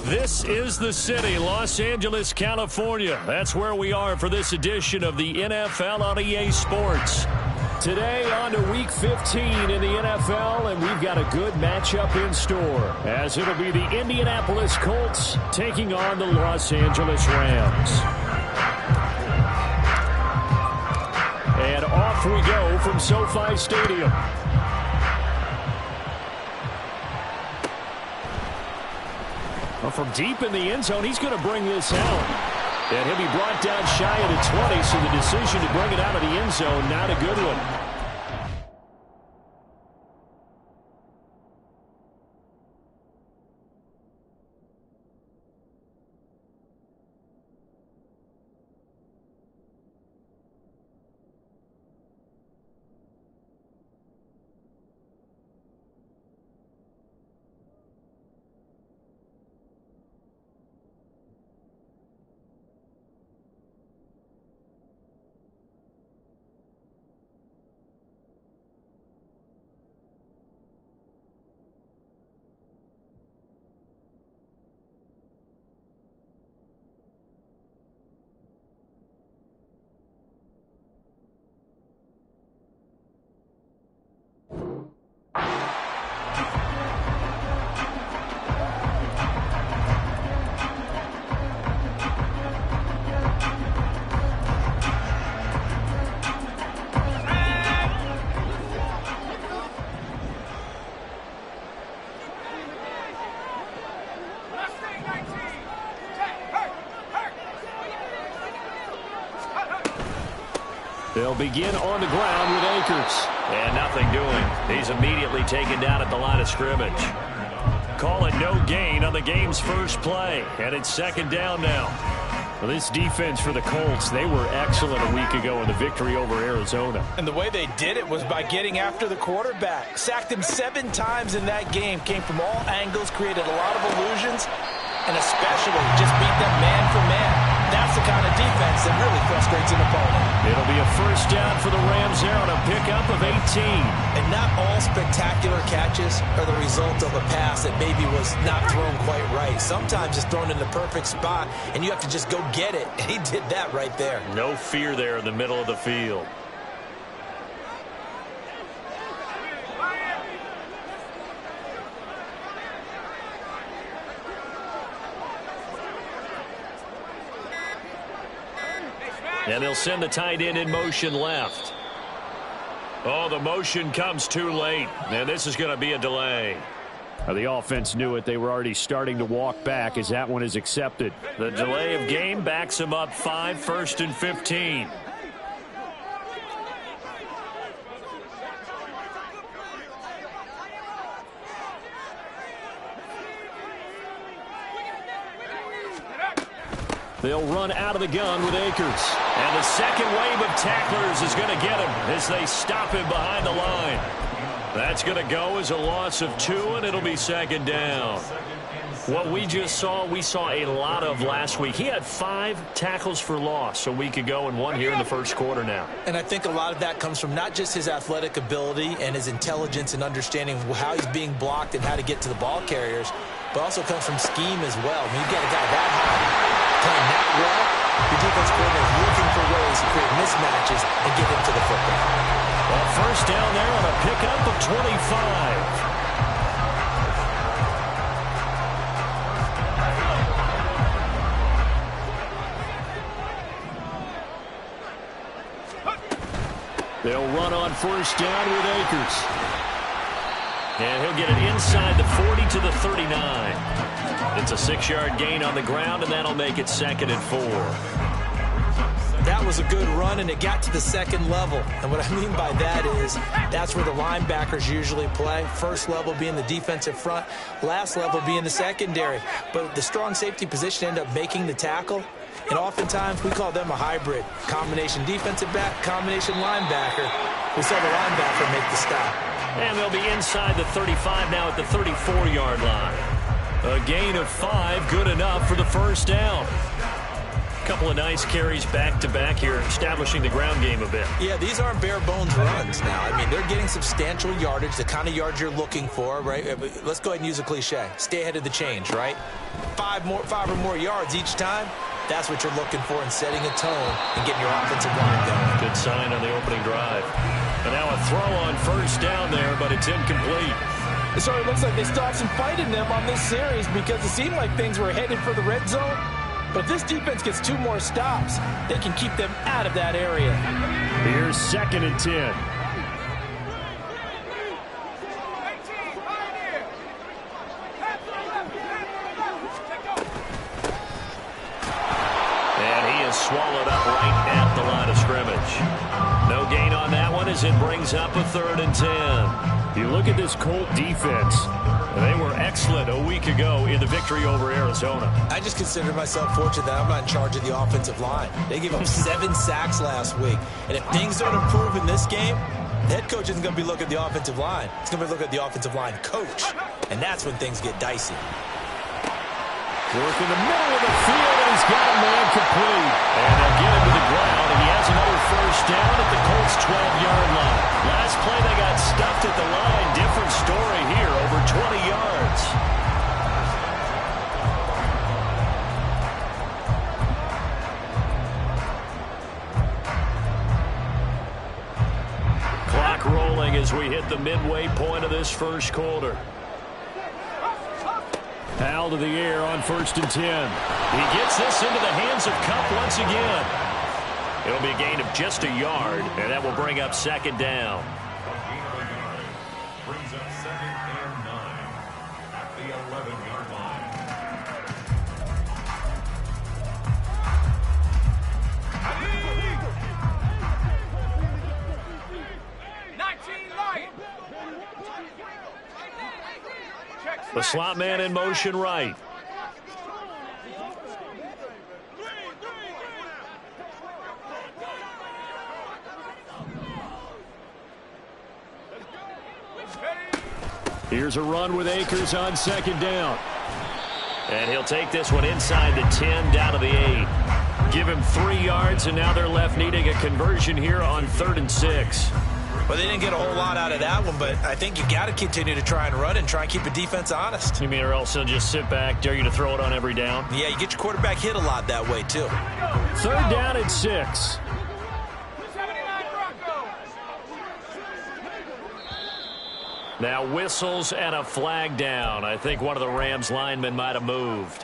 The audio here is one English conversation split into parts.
This is the city, Los Angeles, California. That's where we are for this edition of the NFL on EA Sports. Today on to Week 15 in the NFL, and we've got a good matchup in store, as it'll be the Indianapolis Colts taking on the Los Angeles Rams. And off we go from SoFi Stadium. Well, from deep in the end zone, he's going to bring this out. And he'll be brought down shy of the 20, so the decision to bring it out of the end zone, not a good one. They'll begin on the ground with Akers. And nothing doing. He's immediately taken down at the line of scrimmage. Call it no gain on the game's first play. And it's second down now. Well, this defense for the Colts, they were excellent a week ago in the victory over Arizona. And the way they did it was by getting after the quarterback. Sacked him 7 times in that game. Came from all angles, created a lot of illusions, and especially just beat them man for man. That's the kind of defense that really frustrates an opponent. It'll be a first down for the Rams there on a pickup of 18. And not all spectacular catches are the result of a pass that maybe was not thrown quite right. Sometimes it's thrown in the perfect spot, and you have to just go get it. And he did that right there. No fear there in the middle of the field. And they'll send the tight end in motion left. Oh, the motion comes too late. And this is going to be a delay. The offense knew it. They were already starting to walk back as that one is accepted. The delay of game backs them up 5, 1st and 15. They'll run out of the gun with Akers. And the second wave of tacklers is going to get him as they stop him behind the line. That's going to go as a loss of 2, and it'll be second down. What we just saw, we saw a lot of last week. He had 5 tackles for loss a week ago and 1 here in the first quarter now. And I think a lot of that comes from not just his athletic ability and his intelligence and understanding how he's being blocked and how to get to the ball carriers, but also comes from scheme as well. I mean, you get a guy that high, playing that well, the defense coordinator is looking for ways to create mismatches and get him to the football. Well, first down there on a pickup of 25. They'll run on first down with Akers. And he'll get it inside the 40 to the 39. It's a 6-yard gain on the ground, and that'll make it 2nd and 4. That was a good run, and it got to the second level. And what I mean by that is that's where the linebackers usually play. First level being the defensive front, last level being the secondary. But the strong safety position ended up making the tackle. And oftentimes we call them a hybrid. Combination defensive back, combination linebacker. We saw the linebacker make the stop. And they'll be inside the 35 now at the 34-yard line. A gain of 5, good enough for the first down. couple of nice carries back-to-back here, establishing the ground game a bit. Yeah, these aren't bare-bones runs now. I mean, they're getting substantial yardage, the kind of yards you're looking for, right? Let's go ahead and use a cliche. Stay ahead of the change, right? Five or more yards each time. That's what you're looking for in setting a tone and getting your offensive line going. Good sign on the opening drive. And now a throw on first down there, but it's incomplete. So it looks like they still have some fight in them on this series because it seemed like things were headed for the red zone. But if this defense gets 2 more stops, they can keep them out of that area. Here's 2nd and 10. And he is swallowed up right at the line of scrimmage. No gain on that one as it brings up a 3rd and 10. You look at this Colt defense. They were excellent a week ago in the victory over Arizona. I just consider myself fortunate that I'm not in charge of the offensive line. They gave up 7 sacks last week. And if things don't improve in this game, the head coach isn't going to be looking at the offensive line. He's going to be looking at the offensive line coach. And that's when things get dicey. Work in the middle of the field, and he's got a man complete. And they'll get him to the ground, and he has another first down at the Colts' 12-yard line. Last play, they got stuffed at the line. Different story here, over 20 yards. Clock rolling as we hit the midway point of this first quarter. Howell to the air on 1st and 10. He gets this into the hands of Kupp once again. It'll be a gain of just a yard, and that will bring up 2nd down. Brings up 2nd and 9 at the 11-yard line. The slot man in motion right. Here's a run with Akers on 2nd down. And he'll take this one inside the 10 down to the 8. Give him 3 yards, and now they're left needing a conversion here on 3rd and 6. Well, they didn't get a whole lot out of that one, but I think you got to continue to try and run and try and keep the defense honest. You mean, or else they'll just sit back, dare you to throw it on every down? Yeah, you get your quarterback hit a lot that way, too. 3rd down and 6. Now whistles and a flag down. I think one of the Rams linemen might have moved.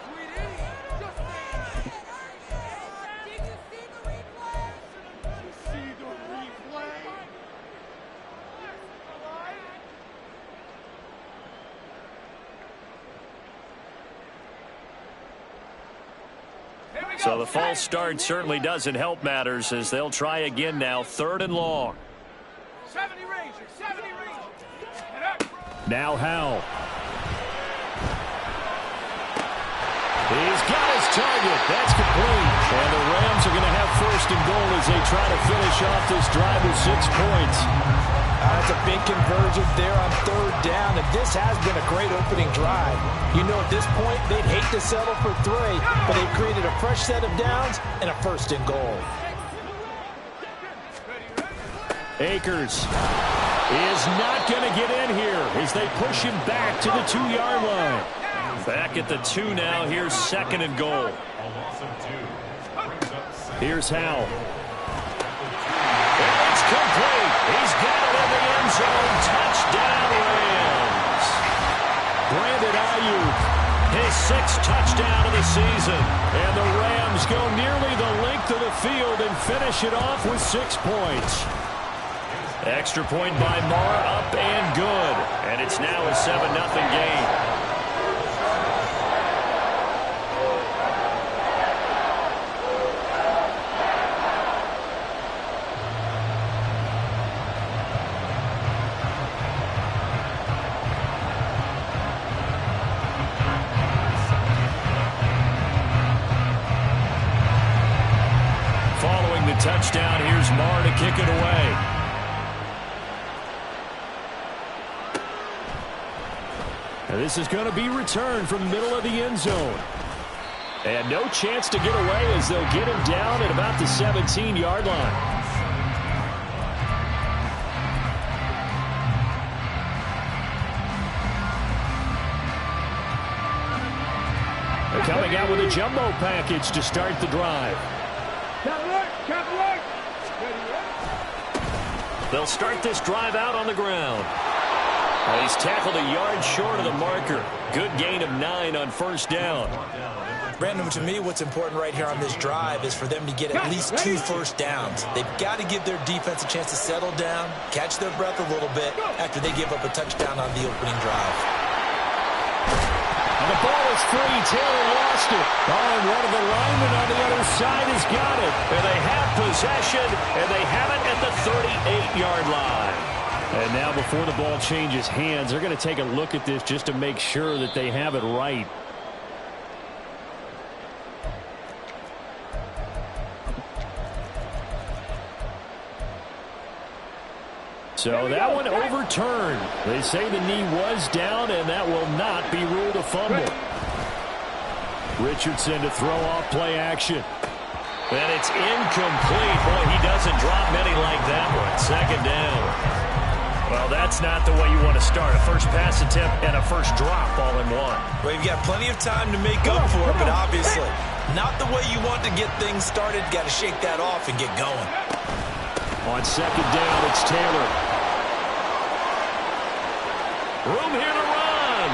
So the false start certainly doesn't help matters as they'll try again now. 3rd and long. 70 Ranger, 70 Ranger. Now Howell. He's got his target. That's complete. And the Rams are going to have 1st and goal as they try to finish off this drive with 6 points. That's a big conversion there on 3rd down, and this has been a great opening drive. You know, at this point, they'd hate to settle for 3, but they've created a fresh set of downs and a 1st and goal. Akers is not going to get in here as they push him back to the 2-yard line. Back at the 2 now. Here's 2nd and goal. Here's Howell. And it's complete. He's got it in the end zone. Touchdown, Rams. Brandon Ayuk, his 6th touchdown of the season. And the Rams go nearly the length of the field and finish it off with 6 points. Extra point by Marr, up and good. And it's now a 7-0 game. Following the touchdown, here's Marr to kick it away. And this is going to be returned from the middle of the end zone. And no chance to get away as they'll get him down at about the 17-yard line. They're coming out with a jumbo package to start the drive. They'll start this drive out on the ground. Well, he's tackled a yard short of the marker. Good gain of 9 on first down. Brandon, to me, what's important right here on this drive is for them to get at least 2 first downs. They've got to give their defense a chance to settle down, catch their breath a little bit after they give up a touchdown on the opening drive. And the ball is free. Taylor lost it. Oh, and one of the linemen on the other side has got it. And they have possession, and they have it at the 38-yard line. And now before the ball changes hands, they're going to take a look at this just to make sure that they have it right. So that one overturned. They say the knee was down, and that will not be ruled a fumble. Richardson to throw off play action. And it's incomplete. Boy, he doesn't drop many like that one. Second down. Well, that's not the way you want to start. A first pass attempt and a first drop all in one. Well, you've got plenty of time to make up for it, but obviously not the way you want to get things started. Got to shake that off and get going. On second down, it's Taylor. Room here to run.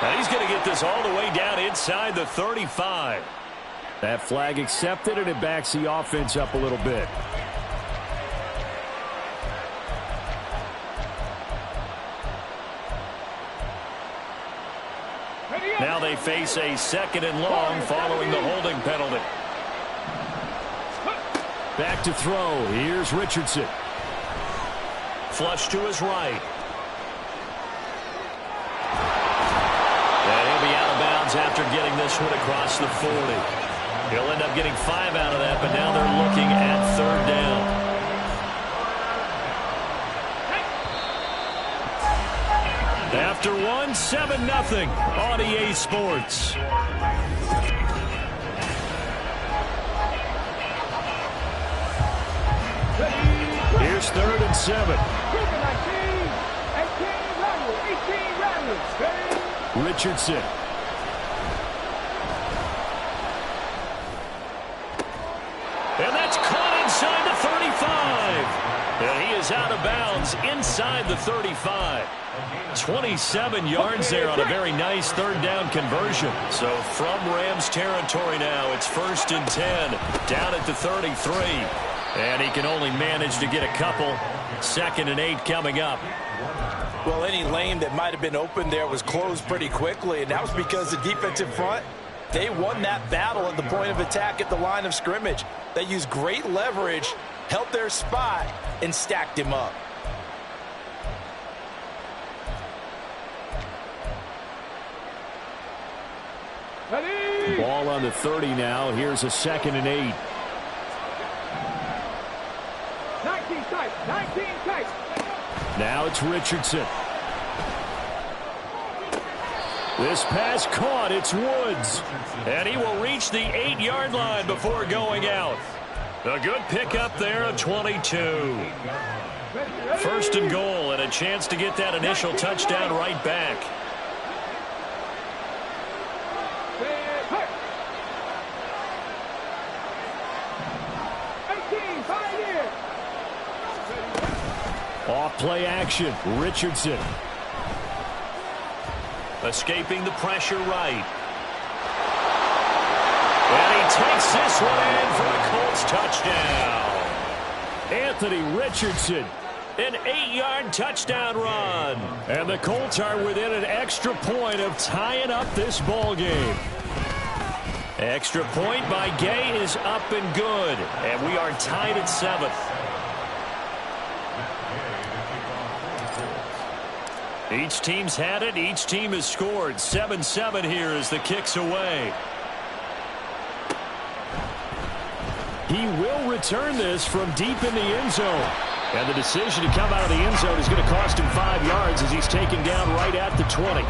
Now he's going to get this all the way down inside the 35. That flag accepted, and it backs the offense up a little bit. Now they face a second and long following the holding penalty. Back to throw. Here's Richardson. Flush to his right. And he'll be out of bounds after getting this one across the 40. He'll end up getting 5 out of that, but now they're looking at third down. After one, 7-0 on EA Sports. Here's third and 7. Richardson. And that's caught inside the 35. And he is out of bounds inside the 35. 27 yards there on a very nice third down conversion. So from Rams territory now, it's first and 10 down at the 33. And he can only manage to get a couple. Second and 8 coming up. Well, any lane that might have been open there was closed pretty quickly, and that was because the defensive front, they won that battle at the point of attack at the line of scrimmage. They used great leverage, held their spot, and stacked him up. Ball on the 30 now. Here's a second and 8. 19 tight, 19 tight. Now it's Richardson. This pass caught. It's Woods. And he will reach the 8-yard line before going out. A good pickup there of 22. First and goal, and a chance to get that initial touchdown right back. Off play action, Richardson. Escaping the pressure right. And he takes this one in for a Colts touchdown. Anthony Richardson, an 8-yard touchdown run. And the Colts are within an extra point of tying up this ball game. Extra point by Gay is up and good. And we are tied at 7. Each team's had it. Each team has scored. 7-7 here as the kick's away. He will return this from deep in the end zone. And the decision to come out of the end zone is going to cost him 5 yards as he's taken down right at the 20.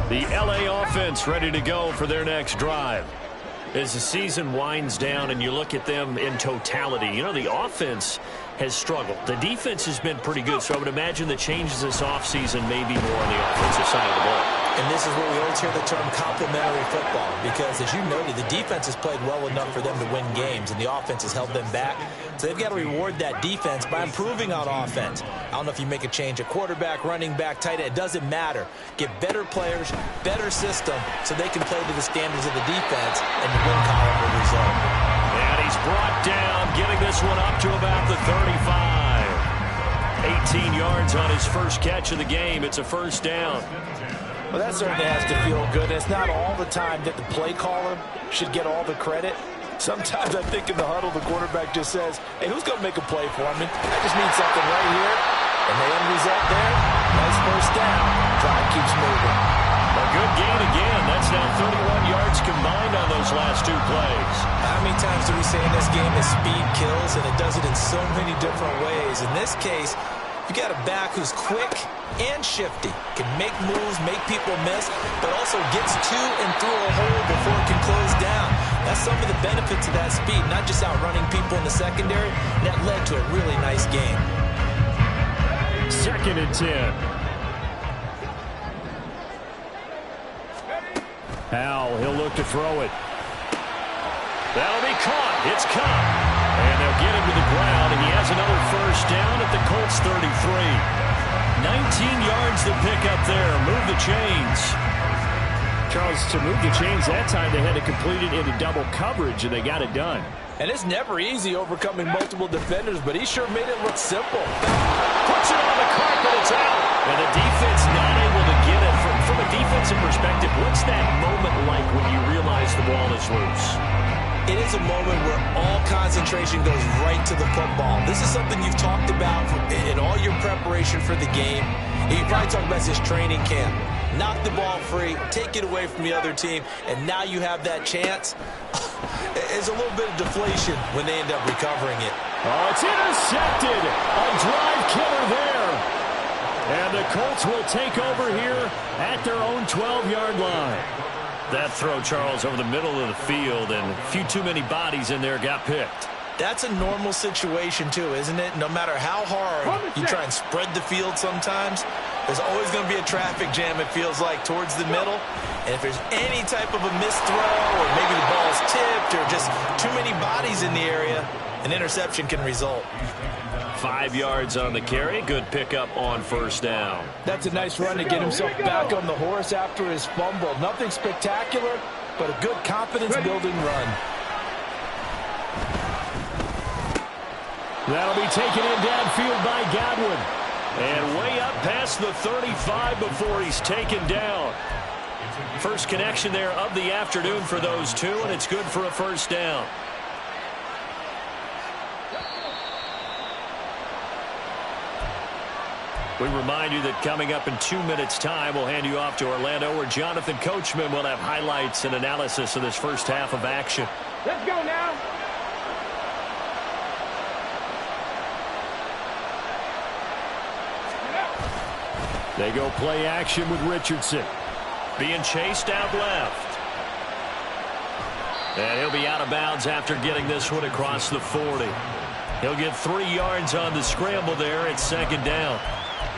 The LA offense ready to go for their next drive. As the season winds down and you look at them in totality, you know, the offense has struggled. The defense has been pretty good, so I would imagine the changes this offseason may be more on the offensive side of the ball. And this is where we always hear the term complementary football, because as you noted, the defense has played well enough for them to win games, and the offense has held them back. So they've got to reward that defense by improving on offense. I don't know if you make a change at quarterback, running back, tight end. It doesn't matter. Get better players, better system, so they can play to the standards of the defense, and the win column will result. And he's brought down, getting this one up to about the 35. 18 yards on his first catch of the game. It's a first down. Well, that certainly has to feel good. It's not all the time that the play caller should get all the credit. Sometimes I think in the huddle, the quarterback just says, hey, who's going to make a play for me? I just need something right here. And the end result there, nice first down. Drive keeps moving. A good gain again. That's now 31 yards combined on those last two plays. How many times do we say in this game that speed kills, and it does it in so many different ways? In this case, you got a back who's quick and shifty, can make moves, make people miss, but also gets to and through a hole before it can close down. That's some of the benefits of that speed, not just outrunning people in the secondary. That led to a really nice game. 2nd and 10. Howell, he'll look to throw it. That'll be caught. It's caught. And they'll get him to the ground, and he has another first down at the Colts 33. 19 yards to pick up there. Move the chains. Charles, to move the chains that time, they had to complete it into double coverage, and they got it done. And it's never easy overcoming multiple defenders, but he sure made it look simple. Puts it on the carpet. It's out. And the defense not able to get it. From a defensive perspective, what's that moment like when you realize the ball is loose? It is a moment where all concentration goes right to the football. This is something you've talked about in all your preparation for the game. And you probably talked about this training camp. Knock the ball free, take it away from the other team, and now you have that chance. There's a little bit of deflation when they end up recovering it. Oh, it's intercepted. A drive killer there. And the Colts will take over here at their own 12-yard line. That throw, Charles, over the middle of the field, and a few too many bodies in there got picked. That's a normal situation, too, isn't it? No matter how hard you try and spread the field sometimes, there's always going to be a traffic jam, it feels like, towards the middle. And if there's any type of a missed throw, or maybe the ball's tipped, or just too many bodies in the area, an interception can result. 5 yards on the carry. Good pickup on first down. That's a nice run to get himself back on the horse after his fumble. Nothing spectacular, but a good confidence-building run. That'll be taken in downfield by Godwin. And way up past the 35 before he's taken down. First connection there of the afternoon for those two, and it's good for a first down. We remind you that coming up in 2 minutes' time, we'll hand you off to Orlando, where Jonathan Coachman will have highlights and analysis of this first half of action. Let's go now. They go play action with Richardson. Being chased out left. And he'll be out of bounds after getting this one across the 40. He'll get 3 yards on the scramble there at second down.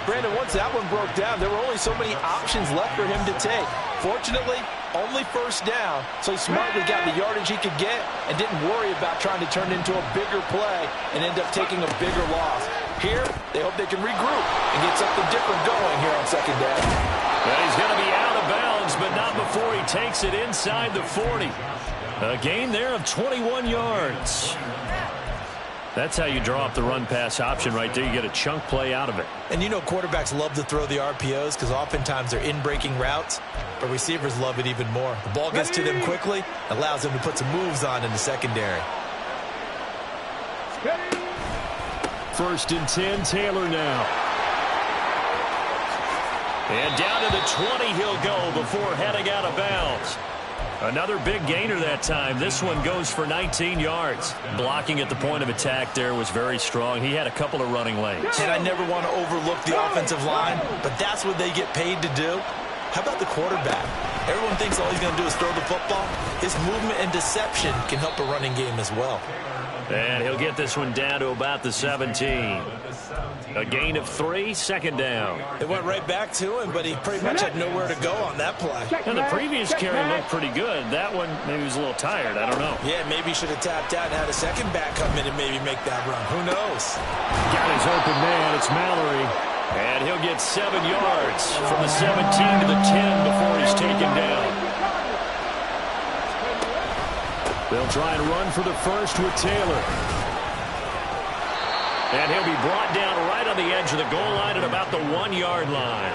Brandon, once that one broke down, there were only so many options left for him to take. Fortunately, only first down, so he smartly got the yardage he could get and didn't worry about trying to turn it into a bigger play and end up taking a bigger loss. Here, they hope they can regroup and get something different going here on second down. Well, he's going to be out of bounds, but not before he takes it inside the 40. A gain there of 21 yards. That's how you draw up the run-pass option right there. You get a chunk play out of it. And you know quarterbacks love to throw the RPOs because oftentimes they're in-breaking routes, but receivers love it even more. The ball gets to them quickly, allows them to put some moves on in the secondary. First and 10, Taylor now. And down to the 20 he'll go before heading out of bounds. Another big gainer that time. This one goes for 19 yards. Blocking at the point of attack there was very strong. He had a couple of running lanes. And I never want to overlook the offensive line, but that's what they get paid to do. How about the quarterback? Everyone thinks all he's going to do is throw the football. His movement and deception can help a running game as well. And he'll get this one down to about the 17. A gain of 3, second down. They went right back to him, but he pretty much had nowhere to go on that play. And the previous carry looked pretty good. That one, maybe he was a little tired. I don't know. Yeah, maybe he should have tapped out and had a second back come in and maybe make that run. Who knows? Got his open man. It's Mallory. And he'll get 7 yards from the 17 to the 10 before he's taken down. They'll try and run for the first with Taylor. And he'll be brought down right on the edge of the goal line at about the 1-yard line.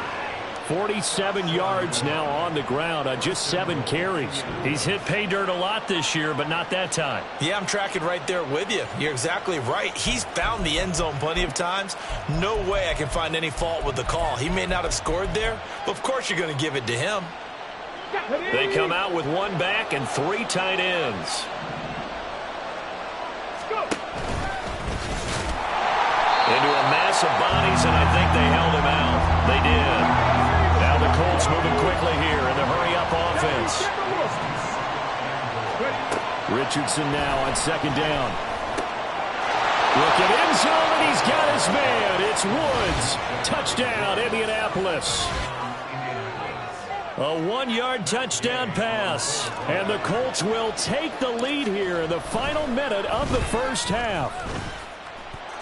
47 yards now on the ground on just 7 carries. He's hit pay dirt a lot this year, but not that time. Yeah, I'm tracking right there with you. You're exactly right. He's found the end zone plenty of times. No way I can find any fault with the call. He may not have scored there, but of course you're going to give it to him. They come out with 1 back and 3 tight ends. Into a mass of bodies, and I think they held him out. They did. Now the Colts moving quickly here in the hurry-up offense. Richardson now on second down. Looking end zone, and he's got his man. It's Woods. Touchdown, Indianapolis. A 1-yard touchdown pass. And the Colts will take the lead here in the final minute of the first half.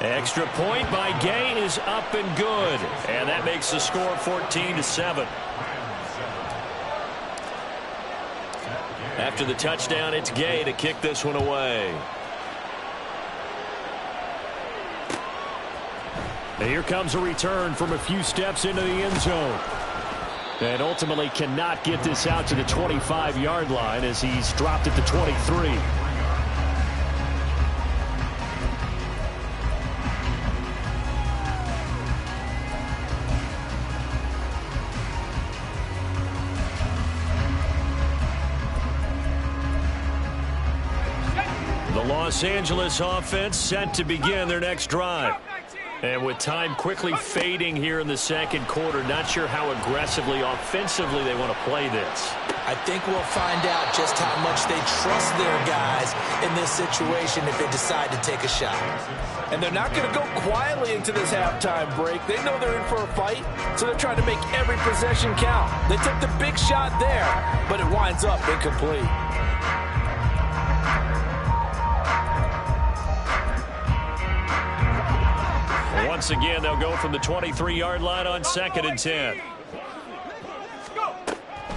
Extra point by Gay is up and good. And that makes the score 14-7. After the touchdown, it's Gay to kick this one away. And here comes a return from a few steps into the end zone. And ultimately cannot get this out to the 25-yard line as he's dropped at the 23. The Los Angeles offense set to begin their next drive. And with time quickly fading here in the second quarter, not sure how aggressively, offensively they want to play this. I think we'll find out just how much they trust their guys in this situation if they decide to take a shot. And they're not going to go quietly into this halftime break. They know they're in for a fight, so they're trying to make every possession count. They took the big shot there, but it winds up incomplete. Once again, they'll go from the 23-yard line on 2nd and 10.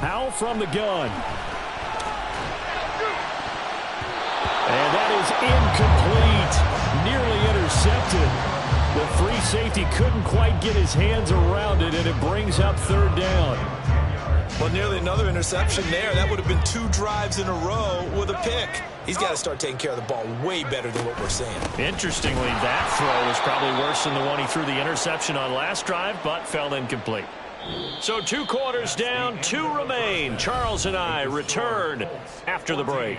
Powell from the gun. And that is incomplete. Nearly intercepted. The free safety couldn't quite get his hands around it, and it brings up 3rd down. Well, nearly another interception there. That would have been 2 drives in a row with a pick. He's got to start taking care of the ball way better than what we're seeing. Interestingly, that throw was probably worse than the one he threw the interception on last drive, but fell incomplete. So 2 quarters down, 2 remain. Charles and I return after the break.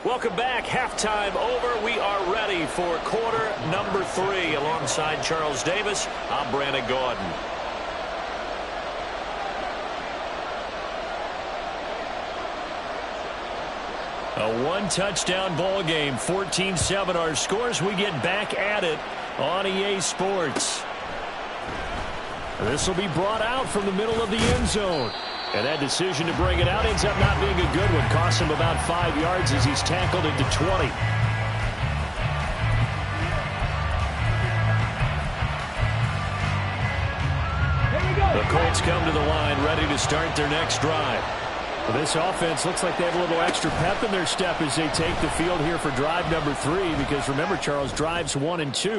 Welcome back. Halftime over. We are ready for quarter number 3. Alongside Charles Davis, I'm Brandon Gordon. A 1-touchdown ball game, 14-7 our scores. We get back at it on EA Sports. This will be brought out from the middle of the end zone. And that decision to bring it out ends up not being a good one. Costs him about 5 yards as he's tackled into 20. The Colts come to the line ready to start their next drive. Well, this offense looks like they have a little extra pep in their step as they take the field here for drive number 3. Because remember, Charles, drives 1 and 2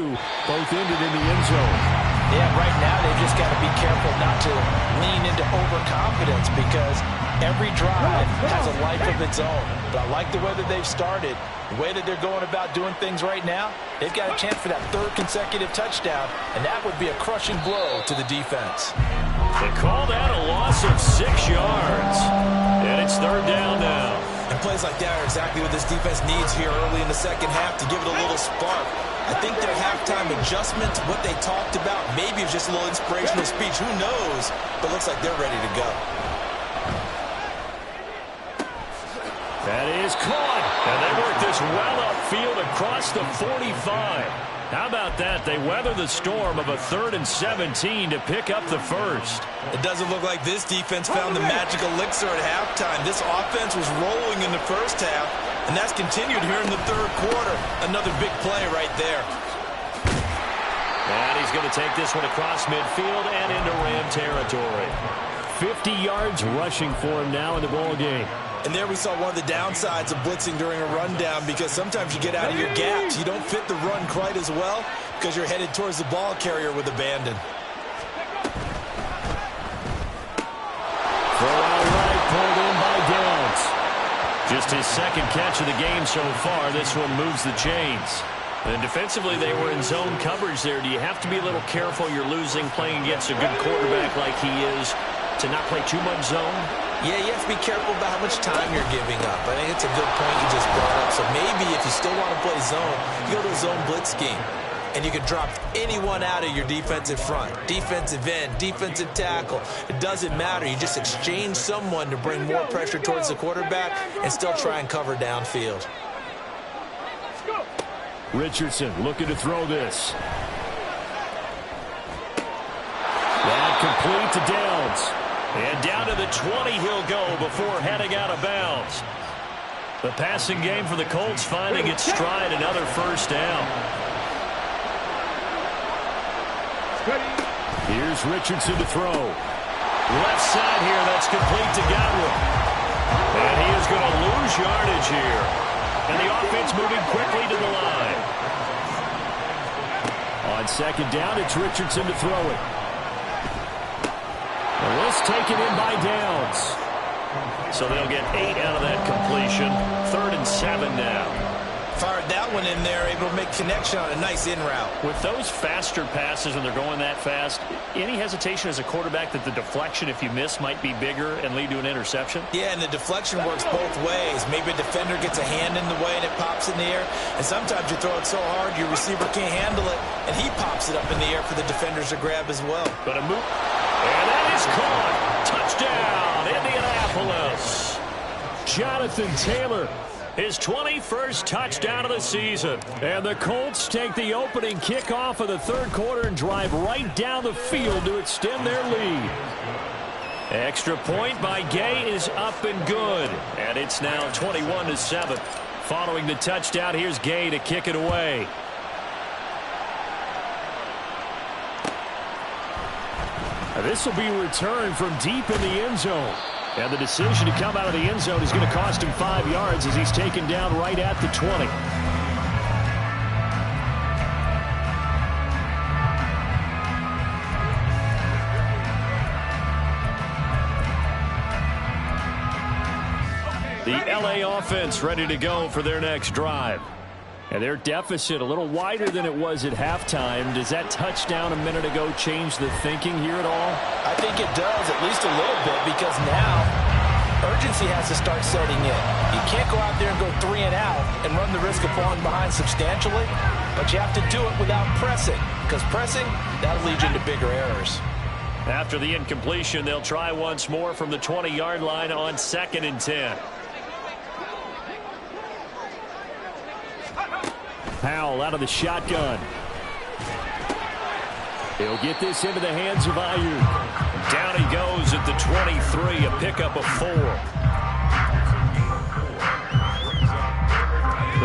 both ended in the end zone. Yeah, right now they've just got to be careful not to lean into overconfidence because every drive has a life of its own. But I like the way that they've started, the way that they're going about doing things right now. They've got a chance for that third consecutive touchdown, and that would be a crushing blow to the defense. They call that a loss of 6 yards, and it's third down now. And plays like that are exactly what this defense needs here early in the second half to give it a little spark. I think their halftime adjustment, what they talked about, maybe it's just a little inspirational speech. Who knows? But looks like they're ready to go. That is caught. And they work this well upfield across the 45. How about that? They weather the storm of a 3rd and 17 to pick up the first. It doesn't look like this defense found the magic elixir at halftime. This offense was rolling in the first half, and that's continued here in the third quarter. Another big play right there. And he's going to take this one across midfield and into Ram territory. 50 yards rushing for him now in the ball game. And there we saw one of the downsides of blitzing during a rundown, because sometimes you get out of your gaps. You don't fit the run quite as well because you're headed towards the ball carrier with abandon. Throw out right, pulled in by Downs. Just his second catch of the game so far. This one moves the chains. And defensively, they were in zone coverage there. Do you have to be a little careful? You're losing playing against a good quarterback like he is to not play too much zone? Yeah, you have to be careful about how much time you're giving up. I think it's a good point you just brought up. So maybe if you still want to play zone, you go to a zone blitz scheme. And you can drop anyone out of your defensive front. Defensive end, defensive tackle. It doesn't matter. You just exchange someone to bring more pressure towards the quarterback and still try and cover downfield. Richardson looking to throw this. That complete to Downs. And down to the 20 he'll go before heading out of bounds. The passing game for the Colts finding its stride, another first down. Here's Richardson to throw. Left side here, that's complete to Godwin. And he is going to lose yardage here. And the offense moving quickly to the line. On second down, it's Richardson to throw it. And this taken in by Downs. So they'll get 8 out of that completion. 3rd and 7 now. Fired that one in there, able to make connection on a nice in route. With those faster passes when they're going that fast, any hesitation as a quarterback that the deflection, if you miss, might be bigger and lead to an interception? Yeah, and the deflection works both ways. Maybe a defender gets a hand in the way and it pops in the air. And sometimes you throw it so hard your receiver can't handle it, and he pops it up in the air for the defenders to grab as well. But a move, and that is caught. Touchdown, Indianapolis. Jonathan Taylor. His 21st touchdown of the season. And the Colts take the opening kickoff of the third quarter and drive right down the field to extend their lead. Extra point by Gay is up and good. And it's now 21-7. Following the touchdown, here's Gay to kick it away. This will be returned from deep in the end zone. And the decision to come out of the end zone is going to cost him 5 yards as he's taken down right at the 20. The LA offense ready to go for their next drive. And their deficit a little wider than it was at halftime. Does that touchdown a minute ago change the thinking here at all? I think it does, at least a little bit, because now urgency has to start setting in. You can't go out there and go 3 and out and run the risk of falling behind substantially, but you have to do it without pressing, because pressing, that'll lead you into bigger errors. After the incompletion, they'll try once more from the 20-yard line on 2nd and 10. Powell out of the shotgun. He'll get this into the hands of Ayuk. Down he goes at the 23, a pickup of 4.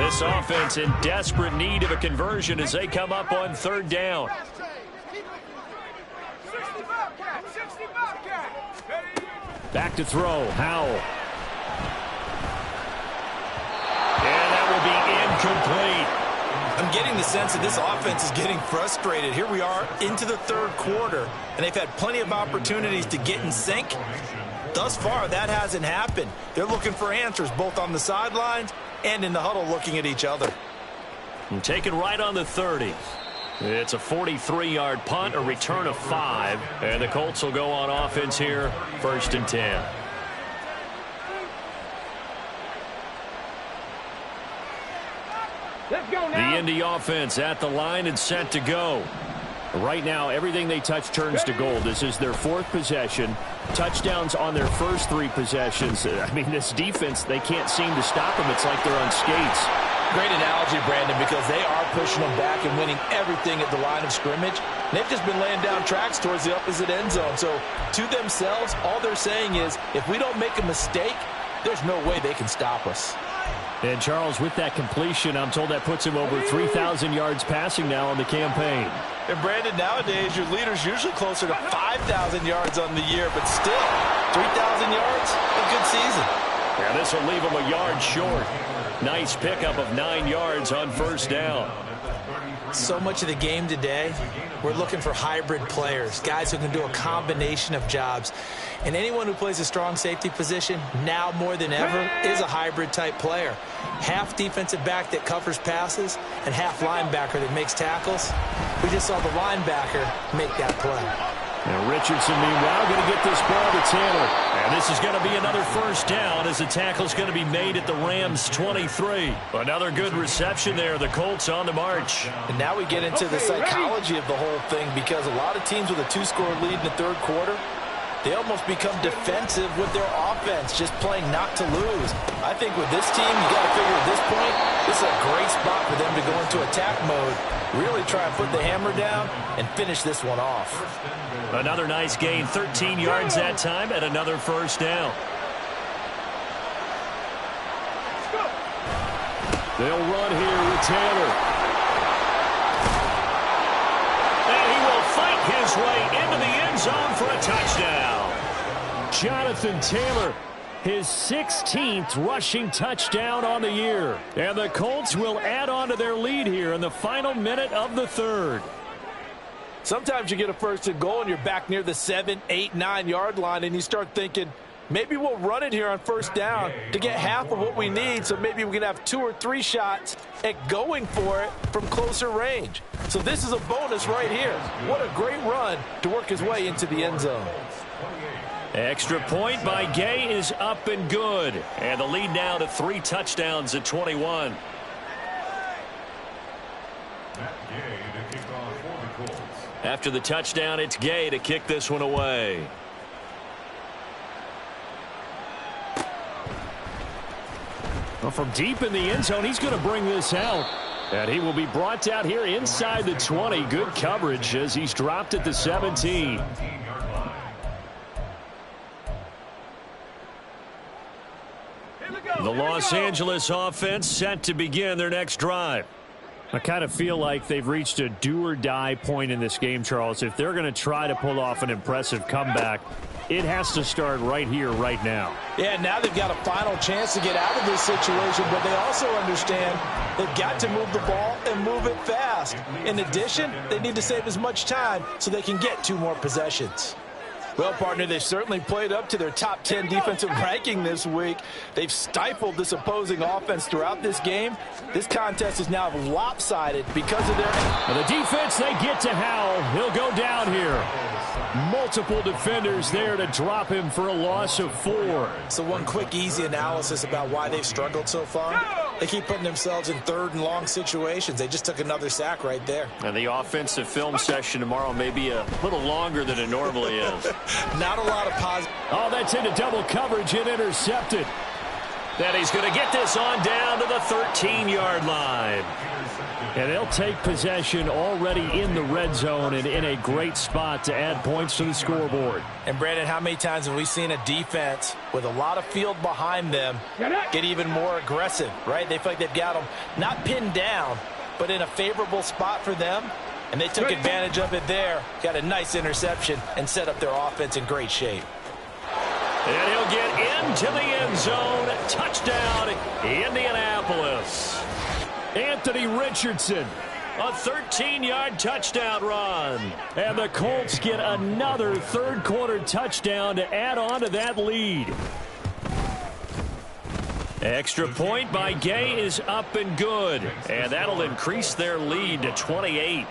This offense in desperate need of a conversion as they come up on 3rd down. Back to throw, Howell. And that will be incomplete. I'm I'm getting the sense that this offense is getting frustrated. Here we are into the third quarter, and they've had plenty of opportunities to get in sync. Thus far, that hasn't happened. They're looking for answers both on the sidelines and in the huddle looking at each other. And taken right on the 30. It's a 43-yard punt, a return of 5. And the Colts will go on offense here, 1st and 10. Let's go now. The Indy offense at the line and set to go. Right now, everything they touch turns to gold. This is their 4th possession. Touchdowns on their first 3 possessions. I mean, this defense, they can't seem to stop them. It's like they're on skates. Great analogy, Brandon, because they are pushing them back and winning everything at the line of scrimmage. They've just been laying down tracks towards the opposite end zone. So, to themselves, all they're saying is, if we don't make a mistake, there's no way they can stop us. And Charles, with that completion, I'm told that puts him over 3,000 yards passing now on the campaign. And Brandon, nowadays, your leader's usually closer to 5,000 yards on the year, but still, 3,000 yards, a good season. Yeah, this will leave him a yard short. Nice pickup of 9 yards on 1st down. So much of the game today, we're looking for hybrid players, guys who can do a combination of jobs. And anyone who plays a strong safety position, now more than ever, is a hybrid-type player. Half defensive back that covers passes and half linebacker that makes tackles. We just saw the linebacker make that play. Now Richardson, meanwhile, going to get this ball to Taylor. And this is going to be another 1st down as the tackle's going to be made at the Rams' 23. Another good reception there. The Colts on the march. And now we get into the psychology of the whole thing, because a lot of teams with a 2-score lead in the third quarter, they almost become defensive with their offense, just playing not to lose. I think with this team, you got to figure at this point, this is a great spot for them to go into attack mode, really try and put the hammer down and finish this one off. Another nice gain, 13 yards that time, and another 1st down. They'll run here with Taylor. And he will fight his way into the end zone for a touchdown. Jonathan Taylor, his 16th rushing touchdown on the year. And the Colts will add on to their lead here in the final minute of the 3rd. Sometimes you get a 1st and goal and you're back near the 7, 8, 9-yard line, and you start thinking, maybe we'll run it here on 1st down to get half of what we need, so maybe we can have 2 or 3 shots at going for it from closer range. So this is a bonus right here. What a great run to work his way into the end zone. Extra point by Gay is up and good. And the lead now to 3 touchdowns at 21. After the touchdown, it's Gay to kick this one away. Well, from deep in the end zone, he's going to bring this out. And he will be brought down here inside the 20. Good coverage as he's dropped at the 17. The Los Angeles offense set to begin their next drive. I kind of feel like they've reached a do-or-die point in this game, Charles. If they're going to try to pull off an impressive comeback, it has to start right here, right now. Yeah, now they've got a final chance to get out of this situation, but they also understand they've got to move the ball and move it fast. In addition, they need to save as much time so they can get 2 more possessions. Well, partner, they've certainly played up to their top 10 defensive ranking this week. They've stifled this opposing offense throughout this game. This contest is now lopsided because of their... And the defense, they get to Howell. He'll go down here. Multiple defenders there to drop him for a loss of 4. So one quick, easy analysis about why they've struggled so far. They keep putting themselves in 3rd and long situations. They just took another sack right there. And the offensive film session tomorrow may be a little longer than it normally is. Not a lot of positive. Oh, that's into double coverage and intercepted. Then he's going to get this on down to the 13-yard line. And they'll take possession already in the red zone and in a great spot to add points to the scoreboard. And, Brandon, how many times have we seen a defense with a lot of field behind them get even more aggressive, right? They feel like they've got them not pinned down, but in a favorable spot for them. And they took advantage of it there, got a nice interception, and set up their offense in great shape. And he'll get into the end zone. Touchdown, Indianapolis. Anthony Richardson. A 13-yard touchdown run. And the Colts get another third-quarter touchdown to add on to that lead. Extra point by Gay is up and good. And that'll increase their lead to 28.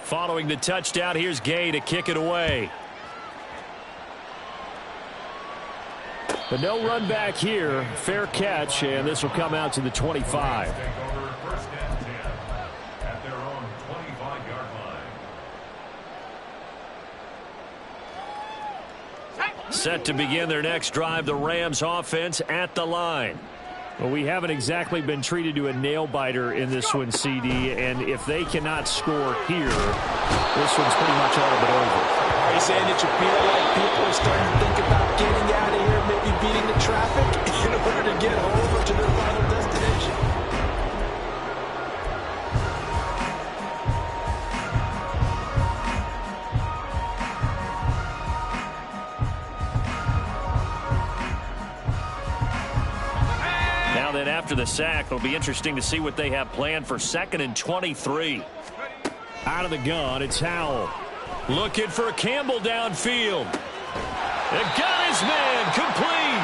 Following the touchdown, here's Gay to kick it away. But no run back here. Fair catch, and this will come out to the 25. Set to begin their next drive, the Rams offense at the line. Well, we haven't exactly been treated to a nail-biter in this one, CD, and if they cannot score here, this one's pretty much all but over. Are you saying that you feel like people are starting to think about getting out of here, maybe beating the traffic in order to get home or to their final destination? Now then, after the sack, it'll be interesting to see what they have planned for 2nd and 23. Out of the gun, it's Howell. Looking for Campbell downfield. And got his man complete.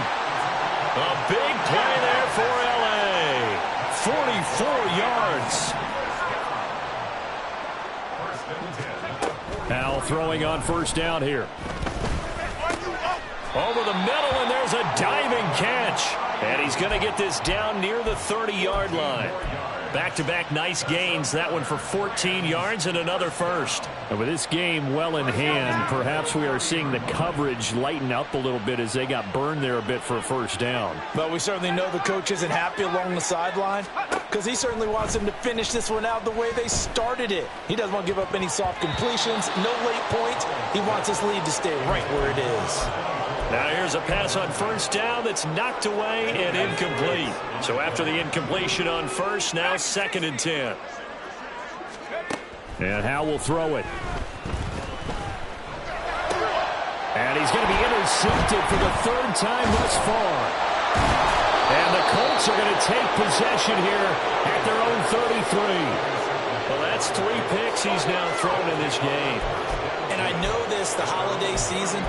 A big play there for L.A. 44 yards. Howell throwing on first down here. Over the middle, and there's a diving catch. And he's going to get this down near the 30-yard line. Back-to-back nice gains. That one for 14 yards and another first. And with this game well in hand, perhaps we are seeing the coverage lighten up a little bit as they got burned there a bit for a first down. But we certainly know the coach isn't happy along the sideline because he certainly wants them to finish this one out the way they started it. He doesn't want to give up any soft completions, no late points. He wants his lead to stay right where it is. Now here's a pass on first down that's knocked away and incomplete. So after the incompletion on first, now 2nd and 10. And Howell will throw it. And he's going to be intercepted for the 3rd time thus far. And the Colts are going to take possession here at their own 33. Well, that's 3 picks he's now thrown in this game. And I know this, the holiday season,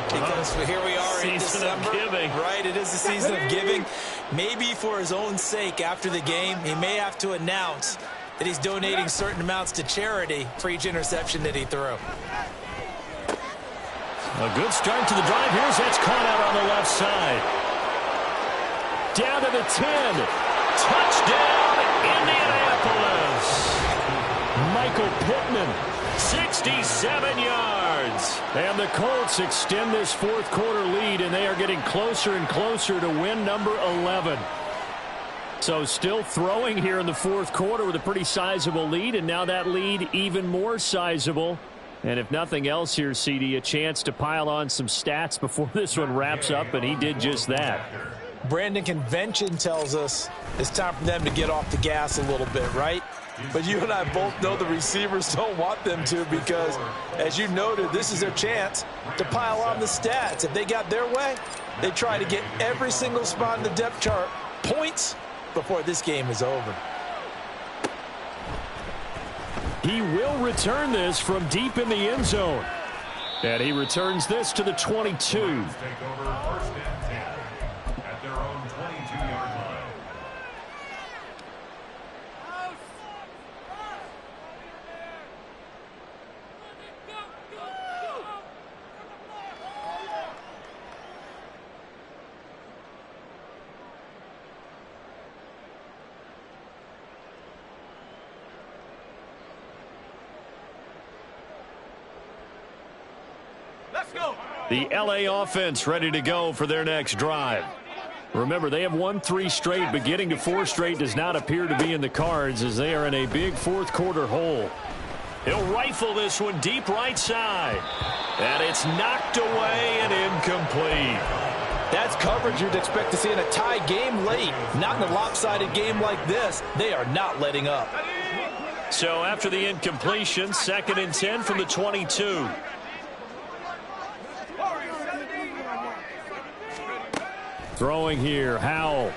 because here we are in December. Season of giving. Right, it is the season of giving. Maybe for his own sake after the game, he may have to announce that he's donating certain amounts to charity for each interception that he threw. A good start to the drive. Here's that's caught out on the left side. Down to the 10. Touchdown, Indianapolis. Michael Pittman. 67 yards. And the Colts extend this 4th quarter lead, and they are getting closer and closer to win number 11. So still throwing here in the 4th quarter with a pretty sizable lead, and now that lead even more sizable. And if nothing else here, CD, a chance to pile on some stats before this one wraps up, and he did just that. Brandon, convention tells us it's time for them to get off the gas a little bit, right? But you and I both know the receivers don't want them to because, as you noted, this is their chance to pile on the stats. If they got their way, they try to get every single spot in the depth chart points before this game is over. He will return this from deep in the end zone. And he returns this to the 22. The L.A. offense ready to go for their next drive. Remember, they have won 3 straight, but getting to 4 straight does not appear to be in the cards as they are in a big 4th quarter hole. He'll rifle this one deep right side. And it's knocked away and incomplete. That's coverage you'd expect to see in a tie game late. Not in a lopsided game like this. They are not letting up. So after the incompletion, 2nd and 10 from the 22. Throwing here, Howell.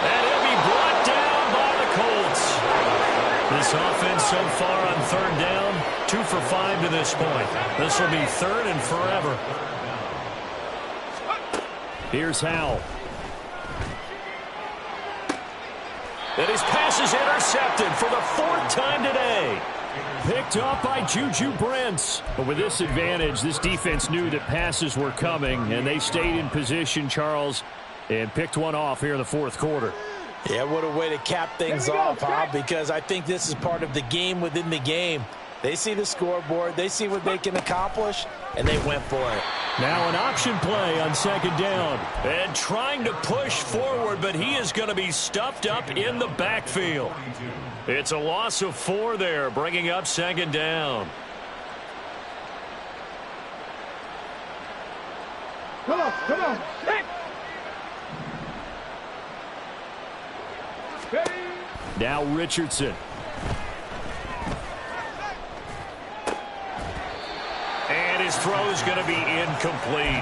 And he'll be brought down by the Colts. This offense so far on 3rd down, 2 for 5 to this point. This will be 3rd and forever. Here's Howell. And his pass is intercepted for the 4th time today. Picked up by Juju Brents. But with this advantage, this defense knew that passes were coming, and they stayed in position, Charles, and picked one off here in the 4th quarter. Yeah, what a way to cap things off, huh? Because I think this is part of the game within the game. They see the scoreboard, they see what they can accomplish, and they went for it. Now an option play on 2nd down. And trying to push forward, but he is going to be stuffed up in the backfield. It's a loss of 4 there, bringing up 2nd down. Come on. Hit. Ready. Now Richardson. And his throw is going to be incomplete.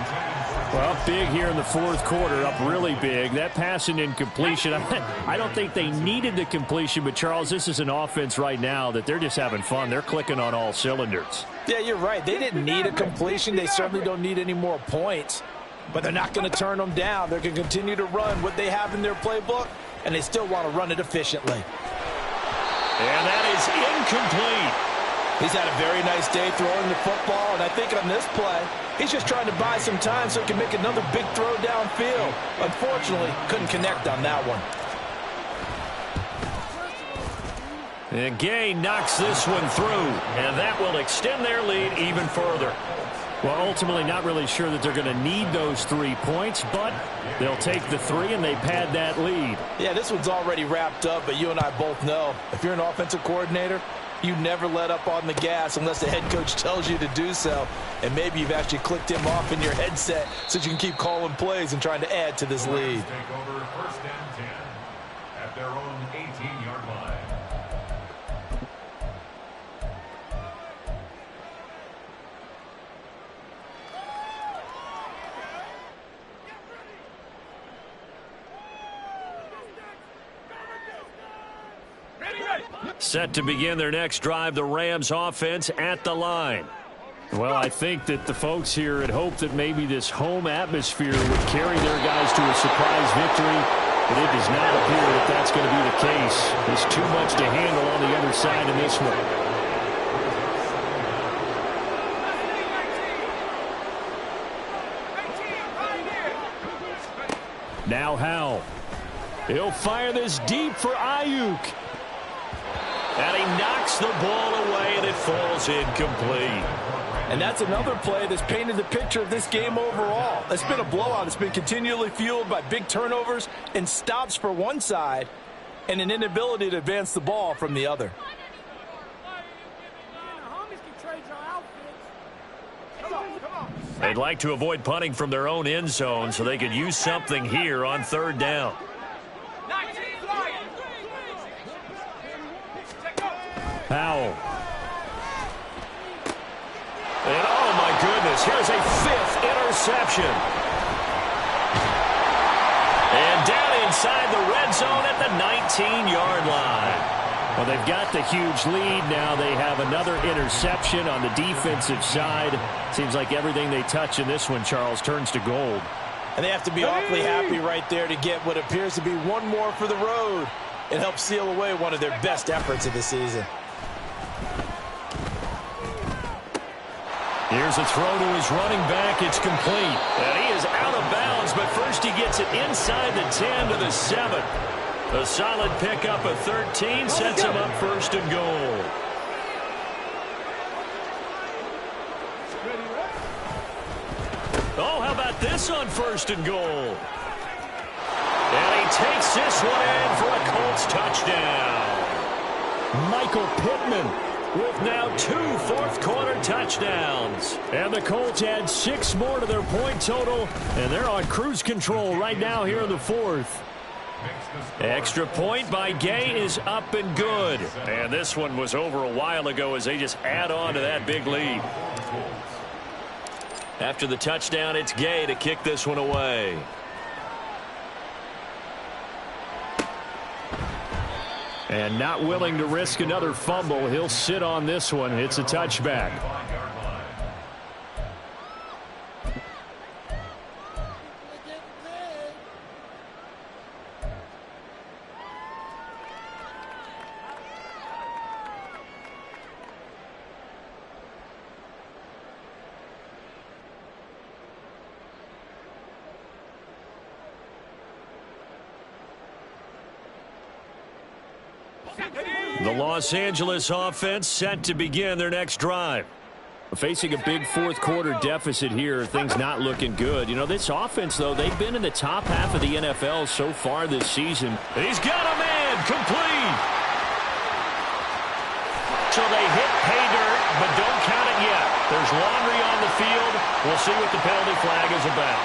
Well, big here in the 4th quarter, up really big. That pass and incompletion, I don't think they needed the completion, but, Charles, this is an offense right now that they're just having fun. They're clicking on all cylinders. Yeah, you're right. They didn't need a completion. They certainly don't need any more points, but they're not going to turn them down. They're going to continue to run what they have in their playbook, and they still want to run it efficiently. And that is incomplete. He's had a very nice day throwing the football, and I think on this play, he's just trying to buy some time so he can make another big throw downfield. Unfortunately, couldn't connect on that one. And Gay knocks this one through, and that will extend their lead even further. Well, ultimately not really sure that they're going to need those 3 points, but they'll take the 3 and they pad that lead. Yeah, this one's already wrapped up, but you and I both know if you're an offensive coordinator, you never let up on the gas unless the head coach tells you to do so. And maybe you've actually clicked him off in your headset so you can keep calling plays and trying to add to this lead. Take over 1st and 10 at their own 18-yard line. Set to begin their next drive, the Rams offense at the line. Well, I think that the folks here had hoped that maybe this home atmosphere would carry their guys to a surprise victory, but it does not appear that that's going to be the case. There's too much to handle on the other side in this one. Now Howell. He'll fire this deep for Ayuk. And he knocks the ball away, and it falls incomplete. And that's another play that's painted the picture of this game overall. It's been a blowout. It's been continually fueled by big turnovers and stops for one side and an inability to advance the ball from the other. They'd like to avoid punting from their own end zone so they could use something here on 3rd down. Howell. And oh my goodness, here's a 5th interception. And down inside the red zone at the 19-yard line. Well, they've got the huge lead. Now they have another interception on the defensive side. Seems like everything they touch in this one, Charles, turns to gold. And they have to be awfully happy right there to get what appears to be one more for the road. It helps seal away one of their best efforts of the season. Here's a throw to his running back. It's complete. And he is out of bounds, but first he gets it inside the 10 to the 7. A solid pickup of 13 sets him up 1st and goal. Oh, how about this on 1st and goal? And he takes this one in for a Colts touchdown. Michael Pittman with now 2 fourth-quarter touchdowns. And the Colts add 6 more to their point total, and they're on cruise control right now here in the fourth. Extra point by Gay is up and good. And this one was over a while ago as they just add on to that big lead. After the touchdown, it's Gay to kick this one away. And not willing to risk another fumble, he'll sit on this one. It's a touchback. The Los Angeles offense set to begin their next drive. Facing a big fourth-quarter deficit here, things not looking good. You know, this offense, though, they've been in the top half of the NFL so far this season. He's got a man complete. So they hit pay dirt, but don't count it yet. There's laundry on the field. We'll see what the penalty flag is about.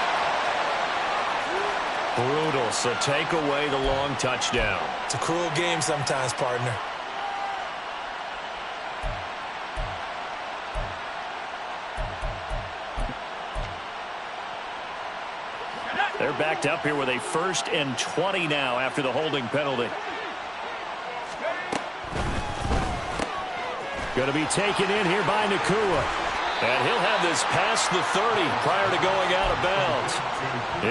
Brutal, so take away the long touchdown. It's a cruel game sometimes, partner. They're backed up here with a 1st and 20 now after the holding penalty. Going to be taken in here by Nakua. And he'll have this past the 30 prior to going out of bounds.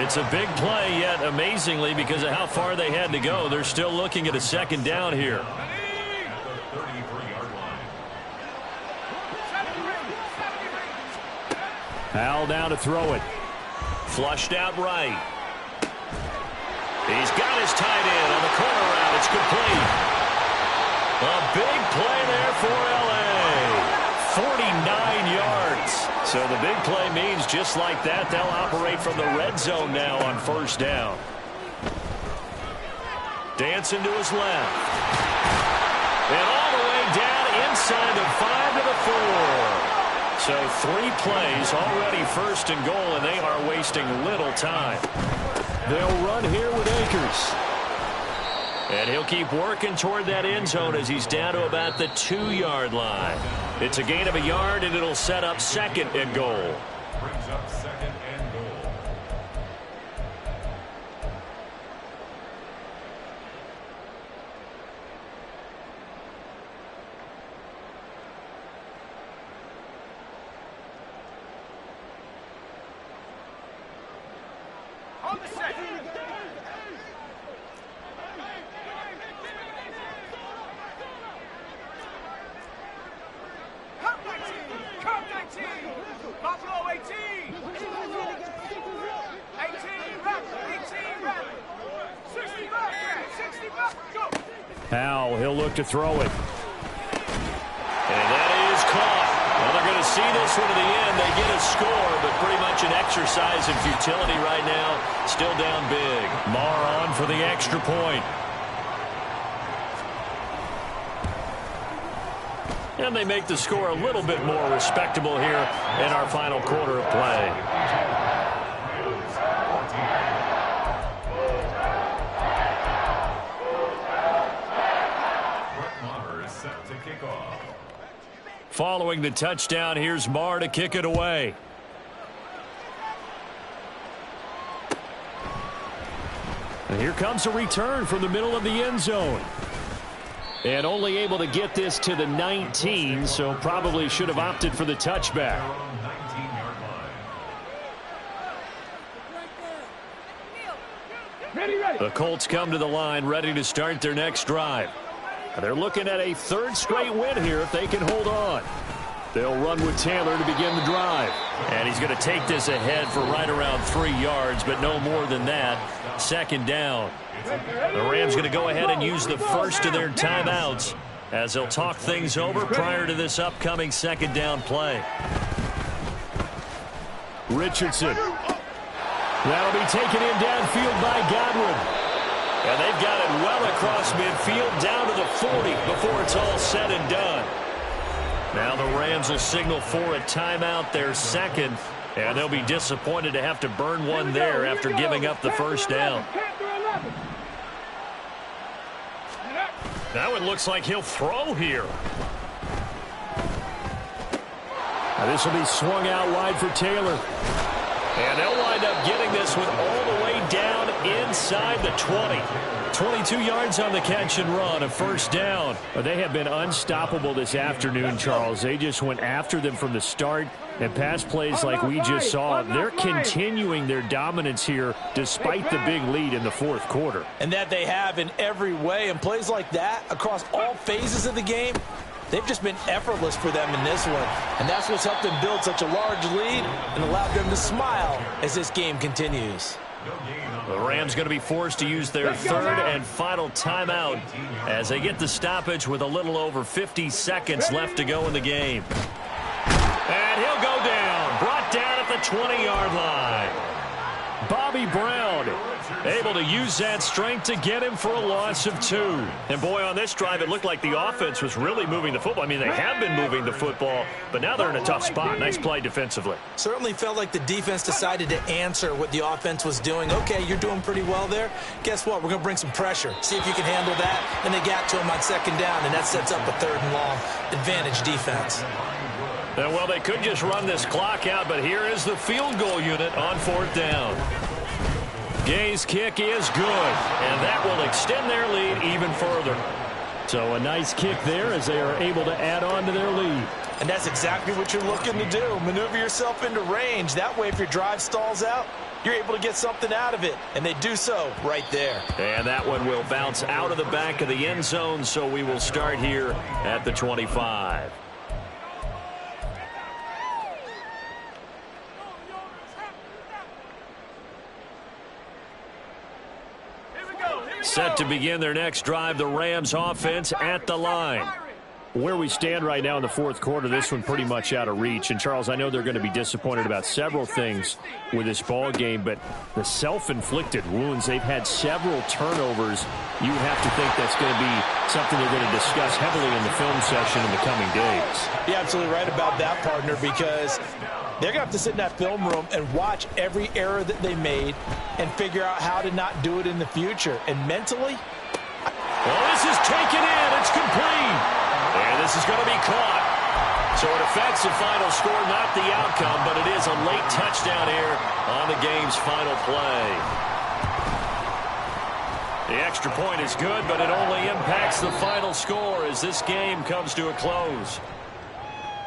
It's a big play, yet amazingly, because of how far they had to go, they're still looking at a 2nd down here. Hal down to throw it. Flushed out right. He's got his tight end on the corner route. It's complete. A big play there for L.A. 49 yards. So the big play means just like that, they'll operate from the red zone now on 1st down. Dancing to his left. And all the way down inside the 5 to the 4. So 3 plays already 1st and goal, and they are wasting little time. They'll run here with Akers. And he'll keep working toward that end zone as he's down to about the 2-yard line. It's a gain of a yard, and it'll set up 2nd and goal. Brings up 2nd and goal. On the set. Come 19. Buffalo 18. 18 rep. 18 rep. 60 back. 60 back. Go. Hal, he'll look to throw it. And that is caught. Well, they're going to see this one to the end. They get a score, but pretty much an exercise in futility right now. Still down big. Marr on for the extra point. And they make the score a little bit more respectable here in our final quarter of play. Set to kick off. Following the touchdown, here's Marr to kick it away. And here comes a return from the middle of the end zone. And only able to get this to the 19, so probably should have opted for the touchback. The Colts come to the line ready to start their next drive. They're looking at a 3rd straight win here if they can hold on. They'll run with Taylor to begin the drive. And he's going to take this ahead for right around 3 yards, but no more than that. 2nd down. The Rams going to go ahead and use the first of their timeouts as they'll talk things over prior to this upcoming 2nd down play. Richardson. That'll be taken in downfield by Godwin. And they've got it well across midfield down to the 40 before it's all said and done. Now the Rams will signal for a timeout, their second, and they'll be disappointed to have to burn one there after giving up the first down. Now it looks like he'll throw here. Now this will be swung out wide for Taylor. And they'll wind up getting this one all the way down inside the 20. 22 yards on the catch and run, a first down. Well, they have been unstoppable this afternoon, Charles. They just went after them from the start. And pass plays like we just saw, they're continuing their dominance here despite the big lead in the fourth quarter. And that they have in every way. And plays like that across all phases of the game, they've just been effortless for them in this one. And that's what's helped them build such a large lead and allowed them to smile as this game continues. The Rams going to be forced to use their third and final timeout as they get the stoppage with a little over 50 seconds left to go in the game. And he'll go down, brought down at the 20-yard line. Bobby Brown able to use that strength to get him for a loss of 2. And boy, on this drive, it looked like the offense was really moving the football. I mean, they have been moving the football, but now they're in a tough spot. Nice play defensively. Certainly felt like the defense decided to answer what the offense was doing. Okay, you're doing pretty well there. Guess what? We're going to bring some pressure. See if you can handle that. And they got to him on second down, and that sets up a third and long advantage defense. And well, they could just run this clock out, but here is the field goal unit on fourth down. Gay's kick is good, and that will extend their lead even further. So a nice kick there as they are able to add on to their lead. And that's exactly what you're looking to do. Maneuver yourself into range. That way, if your drive stalls out, you're able to get something out of it. And they do so right there. And that one will bounce out of the back of the end zone, so we will start here at the 25. Set to begin their next drive, the Rams offense at the line. Where we stand right now in the fourth quarter, this one pretty much out of reach. And, Charles, I know they're going to be disappointed about several things with this ball game, but the self-inflicted wounds, they've had several turnovers. You would have to think that's going to be something they're going to discuss heavily in the film session in the coming days. You're absolutely right about that, partner, because they're going to have to sit in that film room and watch every error that they made and figure out how to not do it in the future. And mentally, well, this is taken in. It's complete. And this is going to be caught. So it affects the final score, not the outcome, but it is a late touchdown here on the game's final play. The extra point is good, but it only impacts the final score as this game comes to a close.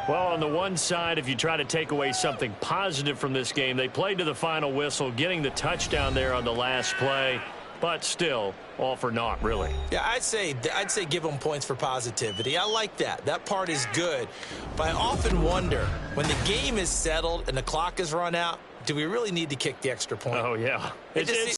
Well, on the one side, if you try to take away something positive from this game, they played to the final whistle, getting the touchdown there on the last play, but still, all for naught, really. Yeah, I'd say give them points for positivity. I like that. That part is good. But I often wonder, when the game is settled and the clock is run out, do we really need to kick the extra point? Oh, yeah.